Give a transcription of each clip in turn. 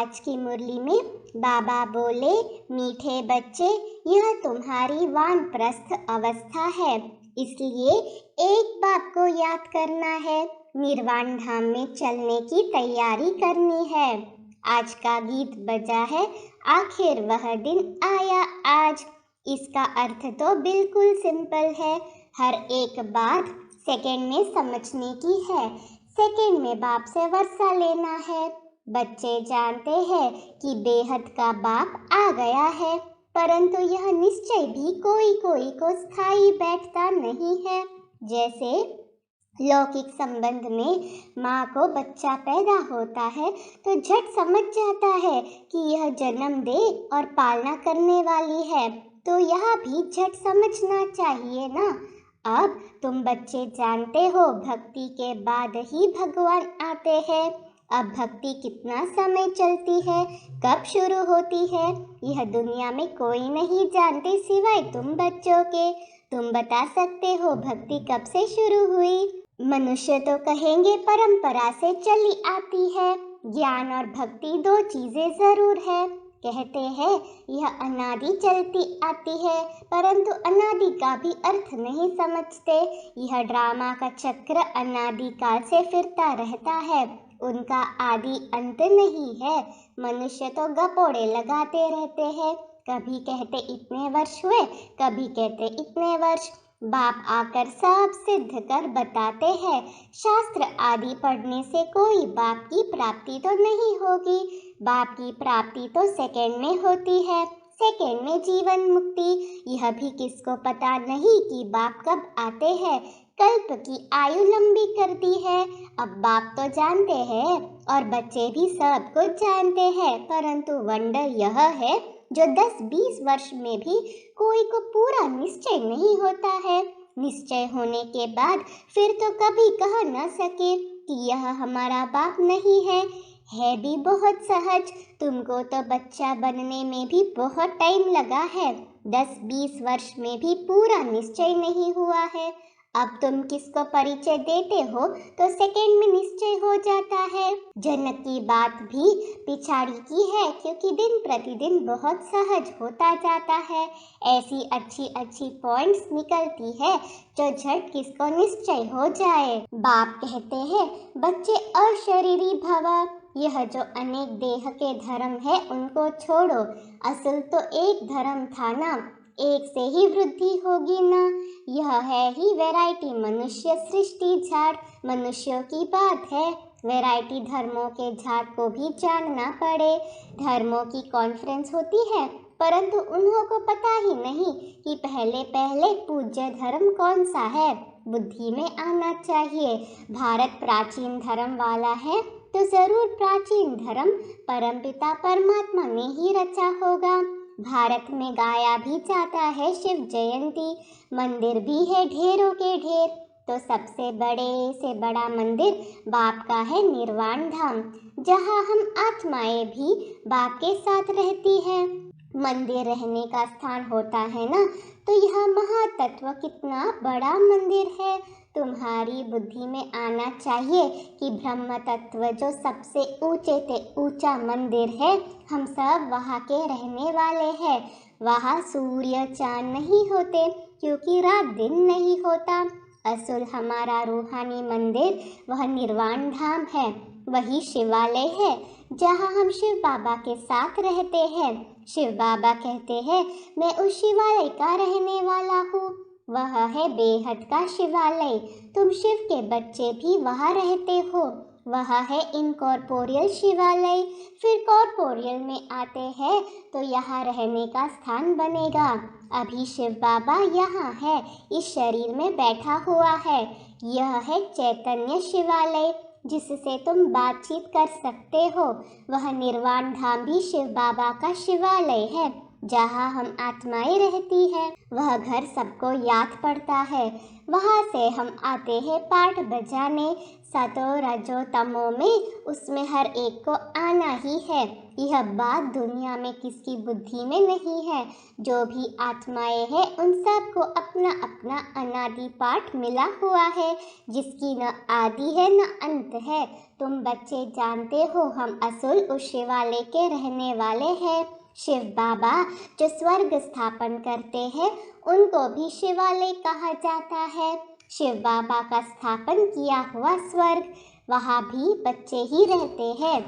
आज की मुरली में बाबा बोले, मीठे बच्चे, यह तुम्हारी वानप्रस्थ अवस्था है, इसलिए एक बात को याद करना है, निर्वाण धाम में चलने की तैयारी करनी है। आज का गीत बजा है, आखिर वह दिन आया आज। इसका अर्थ तो बिल्कुल सिंपल है, हर एक बात सेकंड में समझने की है। सेकंड में बाप से वर्षा लेना है। बच्चे जानते हैं कि बेहद का बाप आ गया है, परंतु यह निश्चय भी कोई कोई को स्थायी बैठता नहीं है। जैसे लौकिक संबंध में माँ को बच्चा पैदा होता है तो झट समझ जाता है कि यह जन्म दे और पालना करने वाली है, तो यह भी झट समझना चाहिए ना। अब तुम बच्चे जानते हो भक्ति के बाद ही भगवान आते हैं। अब भक्ति कितना समय चलती है, कब शुरू होती है, यह दुनिया में कोई नहीं जानते सिवाय तुम बच्चों के। तुम बता सकते हो भक्ति कब से शुरू हुई? मनुष्य तो कहेंगे परंपरा से चली आती है। ज्ञान और भक्ति दो चीजें जरूर है। कहते हैं यह अनादि चलती आती है, परंतु अनादि का भी अर्थ नहीं समझते। यह ड्रामा का चक्र अनादि काल से फिरता रहता है, उनका आदि अंत नहीं है। मनुष्य तो गपोड़े लगाते रहते हैं, कभी कहते इतने वर्ष हुए, कभी कहते इतने वर्ष। बाप आकर सब सिद्ध कर बताते हैं। शास्त्र आदि पढ़ने से कोई बाप की प्राप्ति तो नहीं होगी। बाप की प्राप्ति तो सेकंड में होती है, सेकंड में जीवन मुक्ति। यह भी किसको पता नहीं कि बाप कब आते हैं। कल्प की आयु लंबी करती है। अब बाप तो जानते हैं और बच्चे भी सब कुछ जानते हैं, परंतु वंडर यह है जो 10-20 वर्ष में भी कोई को पूरा निश्चय नहीं होता है। निश्चय होने के बाद फिर तो कभी कह न सके कि यह हमारा बाप नहीं है भी बहुत सहज। तुमको तो बच्चा बनने में भी बहुत टाइम लगा है, 10-20 वर्ष में भी पूरा निश्चय नहीं हुआ है। अब तुम किसको परिचय देते हो तो सेकंड में निश्चय हो जाता है। जनक की बात भी पिछाड़ी की है, क्योंकि दिन प्रतिदिन बहुत सहज होता जाता है। ऐसी अच्छी अच्छी पॉइंट्स निकलती है जो झट किसको निश्चय हो जाए। बाप कहते हैं बच्चे अशरीरी भव, यह जो अनेक देह के धर्म है उनको छोड़ो, असल तो एक धर्म था ना, एक से ही वृद्धि होगी ना। यह है ही वैरायटी मनुष्य सृष्टि झाड़। मनुष्यों की बात है, वैरायटी धर्मों के झाड़ को भी जानना पड़े। धर्मों की कॉन्फ्रेंस होती है, परंतु उन्हों को पता ही नहीं कि पहले पहले पूज्य धर्म कौन सा है। बुद्धि में आना चाहिए। भारत प्राचीन धर्म वाला है तो जरूर प्राचीन धर्म परमपिता परमात्मा ने ही रचा होगा। भारत में गाया भी जाता है शिव जयंती, मंदिर भी है ढेरों के ढेर, तो सबसे बड़े से बड़ा मंदिर बाप का है निर्वाण धाम, जहाँ हम आत्माएं भी बाप के साथ रहती हैं। मंदिर रहने का स्थान होता है ना, तो यह महातत्व कितना बड़ा मंदिर है। तुम्हारी बुद्धि में आना चाहिए कि ब्रह्म तत्व जो सबसे ऊंचे से ऊंचा मंदिर है, हम सब वहाँ के रहने वाले हैं। वहाँ सूर्य चांद नहीं होते, क्योंकि रात दिन नहीं होता। असल हमारा रूहानी मंदिर वह निर्वाण धाम है, वही शिवालय है जहाँ हम शिव बाबा के साथ रहते हैं। शिव बाबा कहते हैं मैं उस शिवालय का रहने वाला हूँ। वह है बेहद का शिवालय। तुम शिव के बच्चे भी वहाँ रहते हो। वह है इनकॉर्पोरियल शिवालय। फिर कॉर्पोरियल में आते हैं तो यहाँ रहने का स्थान बनेगा। अभी शिव बाबा यहाँ है, इस शरीर में बैठा हुआ है। यह है चैतन्य शिवालय, जिससे तुम बातचीत कर सकते हो। वह निर्वाण धाम भी शिव बाबा का शिवालय है, जहाँ हम आत्माएं रहती है। वह घर सबको याद पड़ता है। वहाँ से हम आते हैं पाठ बजाने। सतो रजो तमो में उसमें हर एक को आना ही है। यह बात दुनिया में किसकी बुद्धि में नहीं है। जो भी आत्माएं हैं उन सबको अपना अपना अनादि पाठ मिला हुआ है, जिसकी न आदि है न अंत है। तुम बच्चे जानते हो हम असुर उस शिवालय के रहने वाले हैं। शिव बाबा जो स्वर्ग स्थापन करते हैं उनको भी शिवालय कहा जाता है। शिव बाबा का स्थापन किया हुआ स्वर्ग, वहाँ भी बच्चे ही रहते हैं।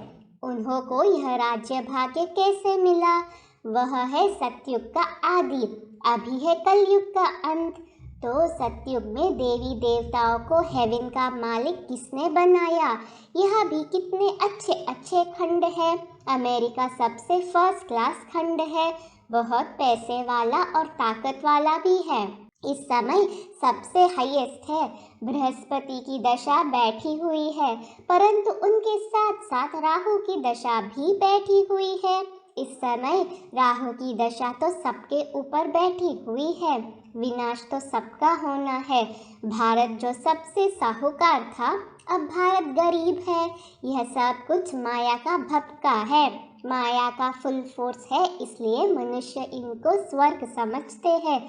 उन्हों को यह राज्य भाग्य कैसे मिला? वह है सतयुग का आदि, अभी है कलयुग का अंत। तो सतयुग में देवी देवताओं को हेवन का मालिक किसने बनाया? यह भी कितने अच्छे अच्छे खंड है। अमेरिका सबसे फर्स्ट क्लास खंड है, बहुत पैसे वाला और ताकत वाला भी है। इस समय सबसे हाईएस्ट है। बृहस्पति की दशा बैठी हुई है, परंतु उनके साथ साथ राहु की दशा भी बैठी हुई है। इस समय राहु की दशा तो सबके ऊपर बैठी हुई है। विनाश तो सबका होना है। भारत जो सबसे साहूकार था, अब भारत गरीब है। यह सब कुछ माया का भपका है, माया का फुल फोर्स है, इसलिए मनुष्य इनको स्वर्ग समझते हैं।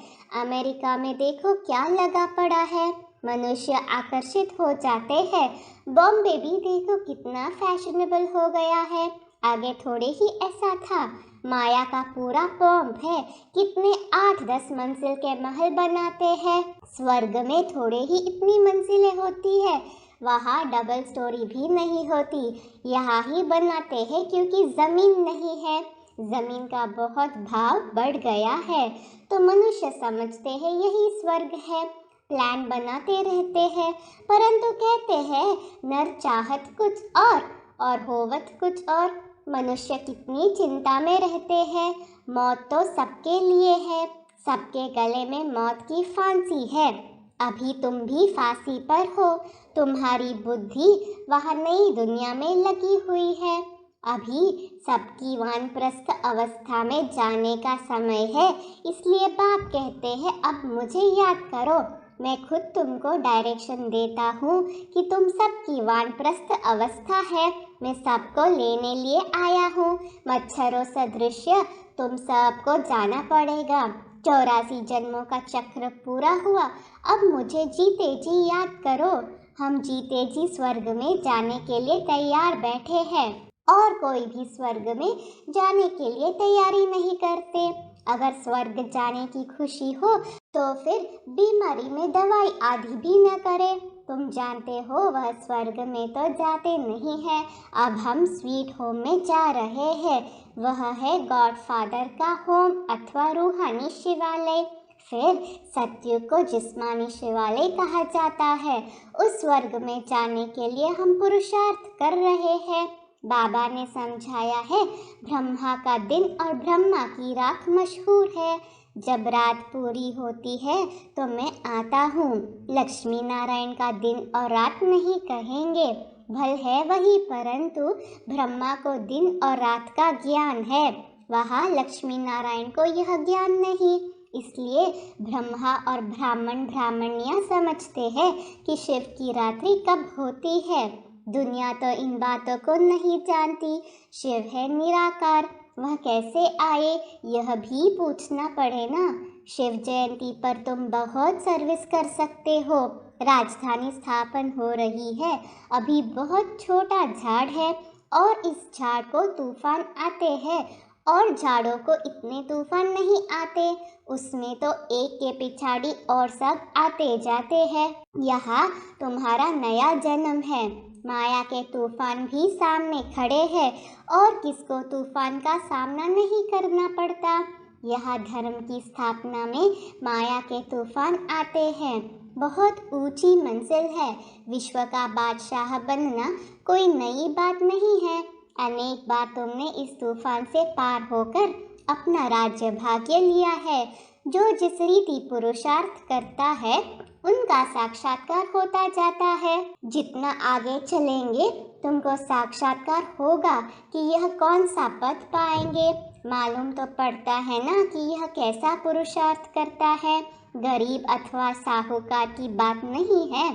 अमेरिका में देखो क्या लगा पड़ा है, मनुष्य आकर्षित हो जाते हैं। बॉम्बे भी देखो कितना फैशनेबल हो गया है, आगे थोड़े ही ऐसा था। माया का पूरा पॉम्प है, कितने 8-10 मंजिल के महल बनाते हैं। स्वर्ग में थोड़े ही इतनी मंजिलें होती है, वहाँ डबल स्टोरी भी नहीं होती। यहाँ ही बनाते हैं क्योंकि ज़मीन नहीं है, ज़मीन का बहुत भाव बढ़ गया है। तो मनुष्य समझते हैं यही स्वर्ग है, प्लान बनाते रहते हैं, परंतु कहते हैं नर चाहत कुछ और होवत कुछ और। मनुष्य कितनी चिंता में रहते हैं। मौत तो सबके लिए है, सबके गले में मौत की फांसी है। अभी तुम भी फांसी पर हो, तुम्हारी बुद्धि वह नई दुनिया में लगी हुई है। अभी सबकी वानप्रस्थ अवस्था में जाने का समय है, इसलिए बाप कहते हैं अब मुझे याद करो। मैं खुद तुमको डायरेक्शन देता हूँ कि तुम सबकी वानप्रस्थ अवस्था है, मैं सबको लेने लिए आया हूँ। मच्छरों सदृश्य तुम सबको जाना पड़ेगा। 84 जन्मों का चक्र पूरा हुआ, अब मुझे जीते जी याद करो। हम जीते जी स्वर्ग में जाने के लिए तैयार बैठे हैं, और कोई भी स्वर्ग में जाने के लिए तैयारी नहीं करते। अगर स्वर्ग जाने की खुशी हो तो फिर बीमारी में दवाई आदि भी न करें। तुम जानते हो वह स्वर्ग में तो जाते नहीं हैं। अब हम स्वीट होम में जा रहे हैं, वह है गॉडफादर का होम अथवा रूहानी शिवालय। फिर सतयुग को जिस्मानी शिवालय कहा जाता है। उस स्वर्ग में जाने के लिए हम पुरुषार्थ कर रहे हैं। बाबा ने समझाया है ब्रह्मा का दिन और ब्रह्मा की रात मशहूर है। जब रात पूरी होती है तो मैं आता हूँ। लक्ष्मी नारायण का दिन और रात नहीं कहेंगे, भल है वही, परंतु ब्रह्मा को दिन और रात का ज्ञान है, वहाँ लक्ष्मी नारायण को यह ज्ञान नहीं। इसलिए ब्रह्मा और ब्राह्मण ब्राह्मणियाँ समझते हैं कि शिव की रात्रि कब होती है। दुनिया तो इन बातों को नहीं जानती। शिव है निराकार, वह कैसे आए यह भी पूछना पड़े ना। शिव जयंती पर तुम बहुत सर्विस कर सकते हो। राजधानी स्थापन हो रही है, अभी बहुत छोटा झाड़ है और इस झाड़ को तूफान आते हैं, और झाड़ों को इतने तूफान नहीं आते। उसमें तो एक के पिछाड़ी और सब आते जाते हैं। यहाँ तुम्हारा नया जन्म है। माया के तूफान भी सामने खड़े हैं, और किसको तूफान का सामना नहीं करना पड़ता। यहाँ धर्म की स्थापना में माया के तूफान आते हैं। बहुत ऊंची मंजिल है। विश्व का बादशाह बनना कोई नई बात नहीं है। अनेक बार तुमने इस तूफान से पार होकर अपना राज्य भाग्य लिया है। जो जिस रीति पुरुषार्थ करता है उनका साक्षात्कार होता जाता है। जितना आगे चलेंगे तुमको साक्षात्कार होगा कि यह कौन सा पद पाएंगे। मालूम तो पड़ता है ना कि यह कैसा पुरुषार्थ करता है। गरीब अथवा साहूकार की बात नहीं है।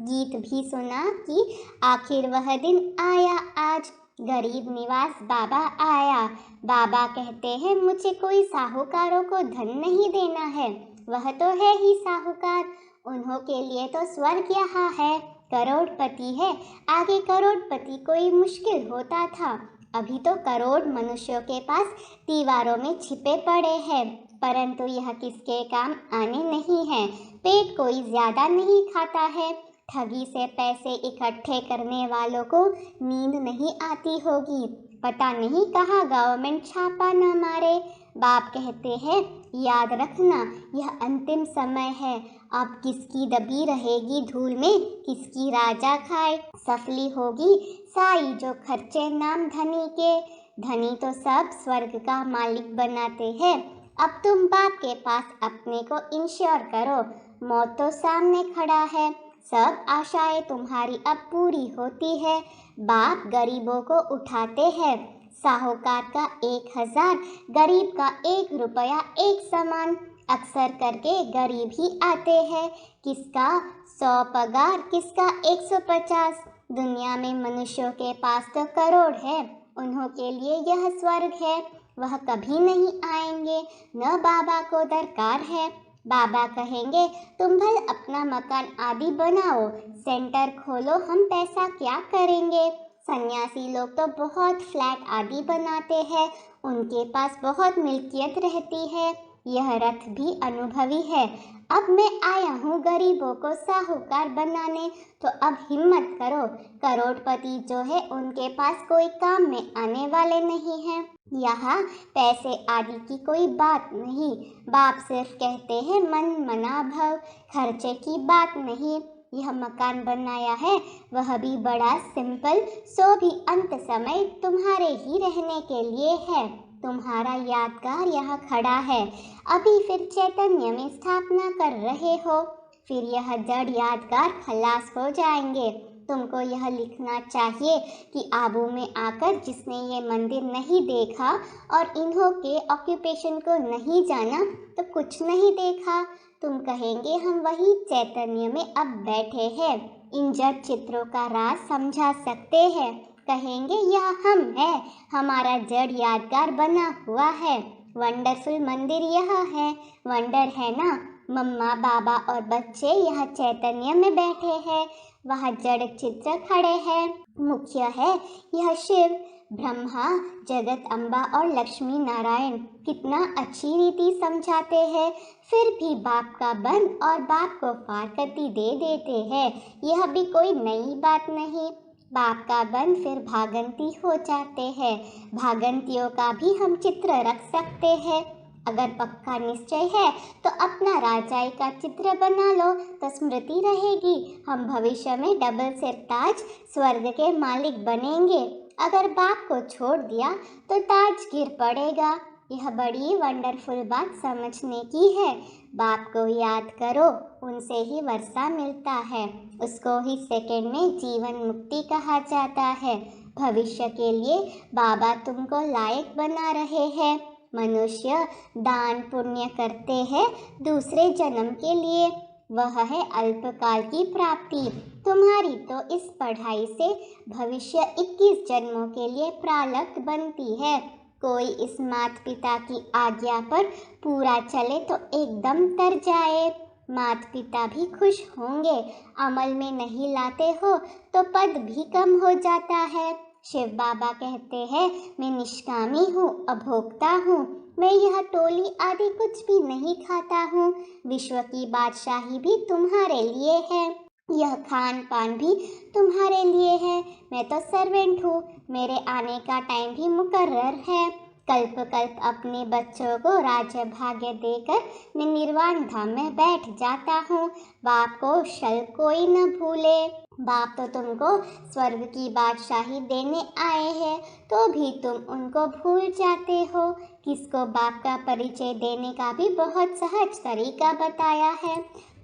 गीत भी सुना कि आखिर वह दिन आया आज, गरीब निवास बाबा आया। बाबा कहते हैं मुझे कोई साहूकारों को धन नहीं देना है, वह तो है ही साहूकार। उन्हों के लिए तो स्वर्ग यहाँ है। करोड़पति है, आगे करोड़पति कोई मुश्किल होता था। अभी तो करोड़ मनुष्यों के पास दीवारों में छिपे पड़े हैं, परंतु यह किसके काम आने नहीं है। पेट कोई ज्यादा नहीं खाता है। ठगी से पैसे इकट्ठे करने वालों को नींद नहीं आती होगी। पता नहीं कहाँ गवर्नमेंट छापा न मारे। बाप कहते हैं याद रखना यह अंतिम समय है। अब किसकी दबी रहेगी धूल में, किसकी राजा खाए सफली होगी साई जो खर्चे नाम धनी के। धनी तो सब स्वर्ग का मालिक बनाते हैं। अब तुम बाप के पास अपने को इंश्योर करो, मौत तो सामने खड़ा है। सब आशाएं तुम्हारी अब पूरी होती है। बाप गरीबों को उठाते हैं। साहूकार का 1000, गरीब का 1 रुपया एक समान। अक्सर करके गरीब ही आते हैं। किसका 100 पगार, किसका 150। दुनिया में मनुष्यों के पास तो करोड़ है, उन्हों के लिए यह स्वर्ग है। वह कभी नहीं आएंगे, न बाबा को दरकार है। बाबा कहेंगे तुम भल अपना मकान आदि बनाओ, सेंटर खोलो, हम पैसा क्या करेंगे। सन्यासी लोग तो बहुत फ्लैट आदि बनाते हैं, उनके पास बहुत मिल्कियत रहती है। यह रथ भी अनुभवी है। अब मैं आया हूँ गरीबों को साहूकार बनाने, तो अब हिम्मत करो। करोड़पति जो है उनके पास कोई काम में आने वाले नहीं हैं। यहाँ पैसे आदि की कोई बात नहीं। बाप सिर्फ कहते हैं मन मना भव, खर्चे की बात नहीं। यह मकान बनाया है वह भी बड़ा सिंपल, सो भी अंत समय तुम्हारे ही रहने के लिए है। तुम्हारा यादगार यहाँ खड़ा है, अभी फिर चैतन्य में स्थापना कर रहे हो, फिर यह जड़ यादगार खलास हो जाएंगे। तुमको यह लिखना चाहिए कि आबू में आकर जिसने ये मंदिर नहीं देखा और इन्हों के ऑक्यूपेशन को नहीं जाना तो कुछ नहीं देखा। तुम कहेंगे हम वही चैतन्य में अब बैठे हैं, इन जड़ चित्रों का राज समझा सकते हैं। कहेंगे यह हम है, हमारा जड़ यादगार बना हुआ है। वंडरफुल मंदिर यह है। वंडर है ना, मम्मा बाबा और बच्चे यह चैतन्य में बैठे हैं, वह जड़ चित्र खड़े हैं। मुख्य है यह शिव, ब्रह्मा, जगत अम्बा और लक्ष्मी नारायण कितना अच्छी रीति समझाते हैं, फिर भी बाप का बन और बाप को फारकती दे देते हैं। यह भी कोई नई बात नहीं। बाप का बन फिर भागंती हो जाते हैं। भागंतियों का भी हम चित्र रख सकते हैं। अगर पक्का निश्चय है तो अपना राजाई का चित्र बना लो तो स्मृति रहेगी। हम भविष्य में डबल सिर ताज स्वर्ग के मालिक बनेंगे। अगर बाप को छोड़ दिया तो ताज गिर पड़ेगा। यह बड़ी वंडरफुल बात समझने की है। बाप को याद करो, उनसे ही वर्षा मिलता है, उसको ही सेकंड में जीवन मुक्ति कहा जाता है। भविष्य के लिए बाबा तुमको लायक बना रहे हैं। मनुष्य दान पुण्य करते हैं दूसरे जन्म के लिए, वह है अल्पकाल की प्राप्ति। तुम्हारी तो इस पढ़ाई से भविष्य 21 जन्मों के लिए प्रालब्ध बनती है। कोई इस माता पिता की आज्ञा पर पूरा चले तो एकदम तर जाए। माता पिता भी खुश होंगे। अमल में नहीं लाते हो तो पद भी कम हो जाता है। शिव बाबा कहते हैं मैं निष्कामी हूँ, अभोक्ता हूँ, मैं यह टोली आदि कुछ भी नहीं खाता हूँ। विश्व की बादशाही भी तुम्हारे लिए है, यह खान पान भी तुम्हारे लिए है। मैं तो सर्वेंट हूँ, मेरे आने का टाइम भी मुकर्रर है। कल्प कल्प अपने बच्चों को राज्य भाग्य देकर मैं निर्वाण धाम में बैठ जाता हूँ। बाप को शल कोई न भूले। बाप तो तुमको स्वर्ग की बादशाही देने आए हैं, तो भी तुम उनको भूल जाते हो। किसको बाप का परिचय देने का भी बहुत सहज तरीका बताया है।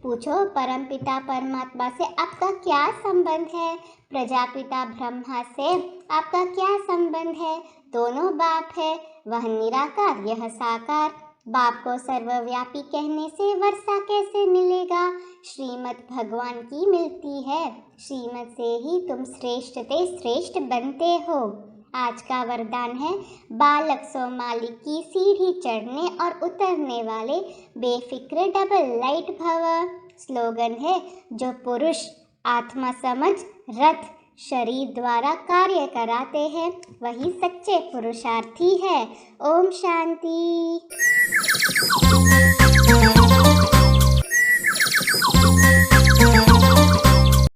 पूछो परमपिता परमात्मा से आपका क्या संबंध है, प्रजापिता ब्रह्मा से आपका क्या संबंध है। दोनों बाप है, वह निराकार यह साकार। बाप को सर्वव्यापी कहने से वर्षा कैसे मिलेगा, श्रीमत भगवान की मिलती है। श्रीमत से ही तुम श्रेष्ठ ते श्रेष्ठ बनते हो। आज का वरदान है, बालक सो मालिक की सीढ़ी चढ़ने और उतरने वाले बेफिक्र डबल लाइट भव। स्लोगन है, जो पुरुष आत्मा समझ रथ शरीर द्वारा कार्य कराते हैं वही सच्चे पुरुषार्थी है। ओम शांति।